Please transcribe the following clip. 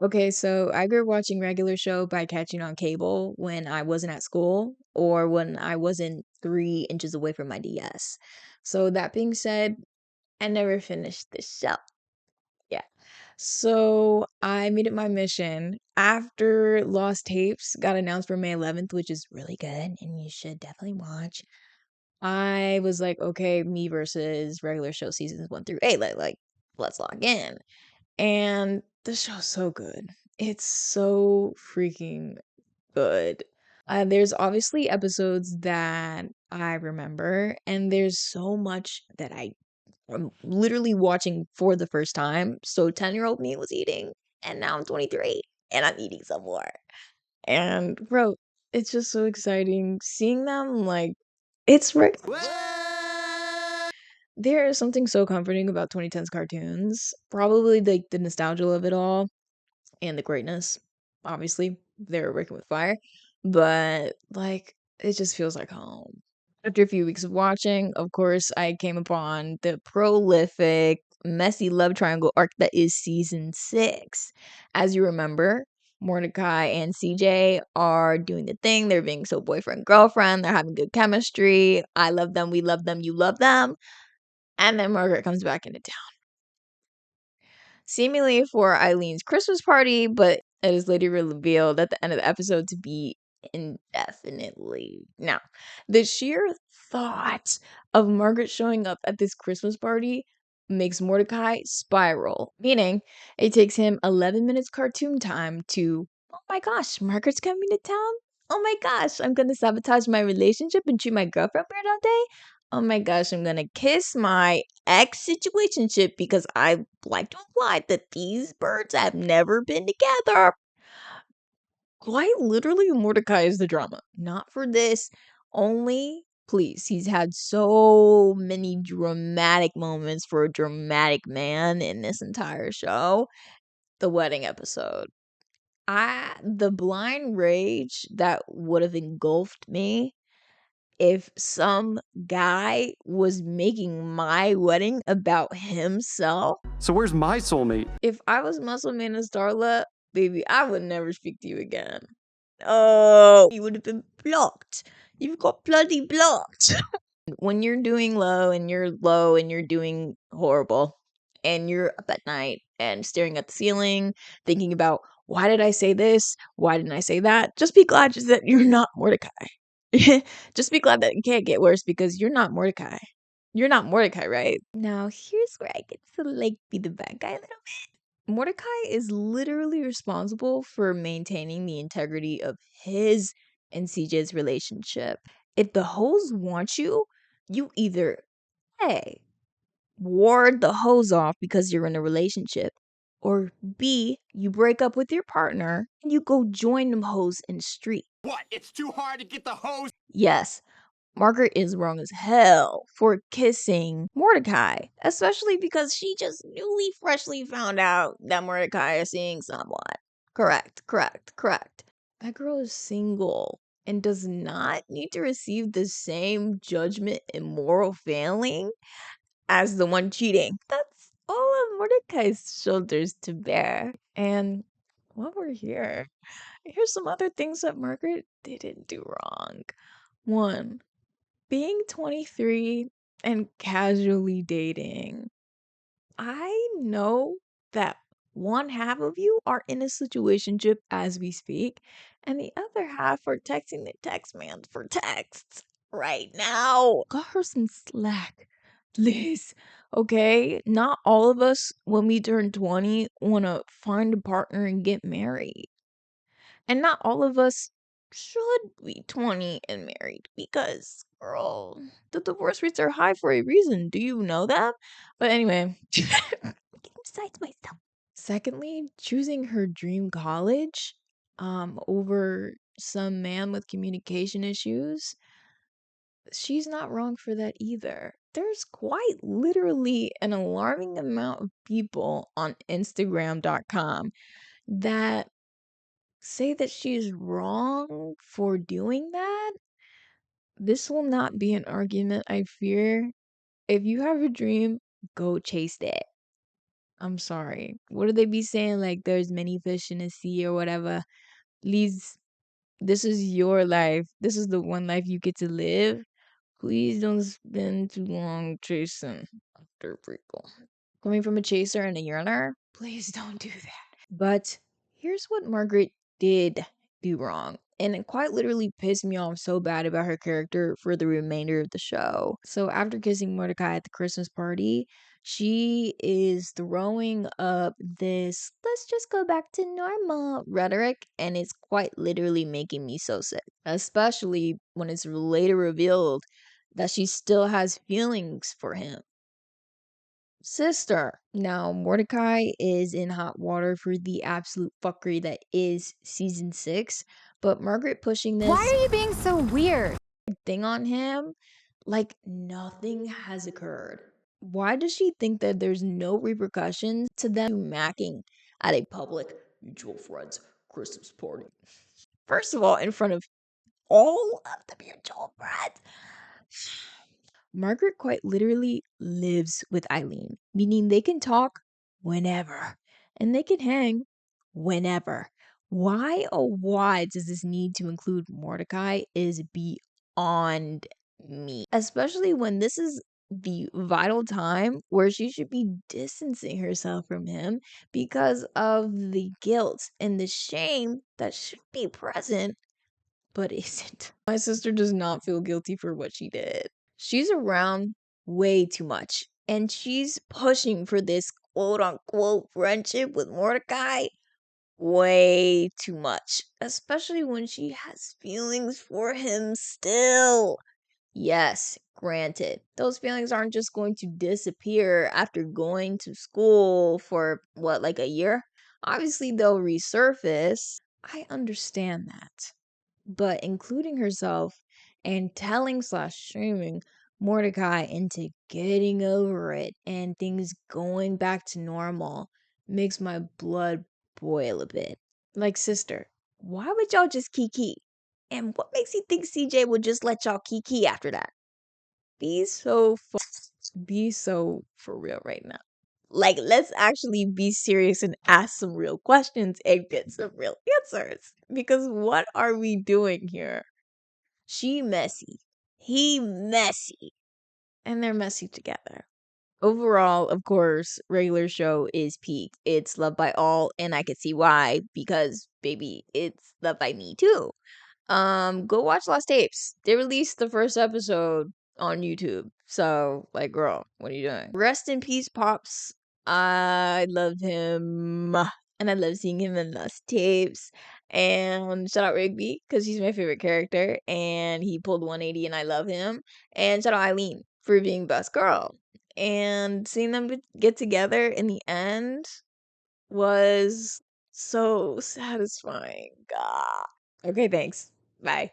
Okay, so I grew up watching regular show by catching on cable when I wasn't at school or when I wasn't 3 inches away from my DS. So that being said, I never finished the show. Yeah. So I made it my mission after Lost Tapes got announced for May 11th, which is really good and you should definitely watch. I was like, okay, me versus regular show seasons 1 through 8. Let's log in. And the show's so good. It's so freaking good. There's obviously episodes that I remember, and there's so much that I'm literally watching for the first time. So 10-year-old me was eating, and now I'm 23, and I'm eating some more. And bro, it's just so exciting seeing them like it's there is something so comforting about 2010s cartoons. Probably like the nostalgia of it all and the greatness. Obviously, they were working with fire, but like it just feels like home. After a few weeks of watching, of course, I came upon the prolific, messy love triangle arc that is season 6. As you remember, Mordecai and CJ are doing the thing. They're being so boyfriend girlfriend. They're having good chemistry. I love them. We love them. You love them. And then Margaret comes back into town, seemingly for Eileen's Christmas party, but it is later revealed at the end of the episode to be indefinitely. Now, the sheer thought of Margaret showing up at this Christmas party makes Mordecai spiral, meaning it takes him 11 minutes cartoon time to, oh my gosh, Margaret's coming to town? Oh my gosh, I'm gonna sabotage my relationship and treat my girlfriend weird all day? Oh my gosh, I'm gonna kiss my ex situationship because I like to imply that these birds have never been together. Quite literally, Mordecai is the drama. Not for this only. Please, he's had so many dramatic moments for a dramatic man in this entire show. The wedding episode. The blind rage that would have engulfed me if some guy was making my wedding about himself. So where's my soulmate? If I was Muscle Man and Starla, baby, I would never speak to you again. Oh, you would have been blocked. You've got bloody blocked. When you're doing low and you're doing horrible and you're up at night and staring at the ceiling, thinking about why did I say this? Why didn't I say that? Just be glad just that you're not Mordecai. Just be glad that it can't get worse because you're not Mordecai. You're not Mordecai, right? Now, here's where I get to like be the bad guy a little bit. Mordecai is literally responsible for maintaining the integrity of his and CJ's relationship. If the hoes want you, you either A, ward the hoes off because you're in a relationship, or B, you break up with your partner and you go join them hoes in the street. What? It's too hard to get the hose. Yes, Margaret is wrong as hell for kissing Mordecai, especially because she just newly freshly found out that Mordecai is seeing someone. Correct. That girl is single and does not need to receive the same judgment and moral failing as the one cheating. That's all of Mordecai's shoulders to bear. And while we're here, here's some other things that Margaret didn't do wrong. One, being 23 and casually dating. I know that one half of you are in a situationship as we speak, and the other half are texting the text man for texts right now. Got her some slack, Liz. Okay, not all of us when we turn 20 want to find a partner and get married. And not all of us should be 20 and married because, girl, the divorce rates are high for a reason. Do you know that? But anyway, getting besides myself. Secondly, choosing her dream college over some man with communication issues, she's not wrong for that either. There's quite literally an alarming amount of people on Instagram.com that say that she's wrong for doing that. This will not be an argument, I fear. If you have a dream, go chase it. I'm sorry. What do they be saying? Like, there's many fish in the sea or whatever. Please, this is your life. This is the one life you get to live. Please don't spend too long chasing after people. Coming from a chaser and a yearner, please don't do that. But here's what Margaret did do wrong. And it quite literally pissed me off so bad about her character for the remainder of the show. So after kissing Mordecai at the Christmas party, she is throwing up this let's just go back to normal rhetoric, and it's quite literally making me so sick. Especially when it's later revealed that she still has feelings for him. Sister. Now, Mordecai is in hot water for the absolute fuckery that is season 6, but Margaret pushing Why this are you being so weird? thing on him like nothing has occurred. Why does she think that there's no repercussions to them macking at a public mutual friends Christmas party? First of all, in front of all of the mutual friends. Margaret quite literally lives with Eileen, meaning they can talk whenever and they can hang whenever. Why, oh, why does this need to include Mordecai is beyond me, especially when this is the vital time where she should be distancing herself from him because of the guilt and the shame that should be present but isn't. My sister does not feel guilty for what she did. She's around way too much, and she's pushing for this quote unquote friendship with Mordecai way too much, especially when she has feelings for him still. Yes, granted, those feelings aren't just going to disappear after going to school for what, like a year? Obviously, they'll resurface. I understand that, but including herself and telling slash shaming Mordecai into getting over it and things going back to normal makes my blood boil a bit. Like, sister, why would y'all just kiki? And what makes you think CJ would just let y'all kiki after that? Be so for real right now. Like, let's actually be serious and ask some real questions and get some real answers. Because what are we doing here? She messy. He messy. And they're messy together. Overall, of course, regular show is peak. It's loved by all, and I can see why, because baby, it's loved by me too. Go watch Lost Tapes. They released the first episode on YouTube. So, like, girl, what are you doing? Rest in peace, Pops. I love him. And I love seeing him in Lost Tapes. And shout out Rigby, because he's my favorite character. And he pulled 180 and I love him. And shout out Eileen for being best girl. And seeing them get together in the end was so satisfying. God. Okay, thanks. Bye.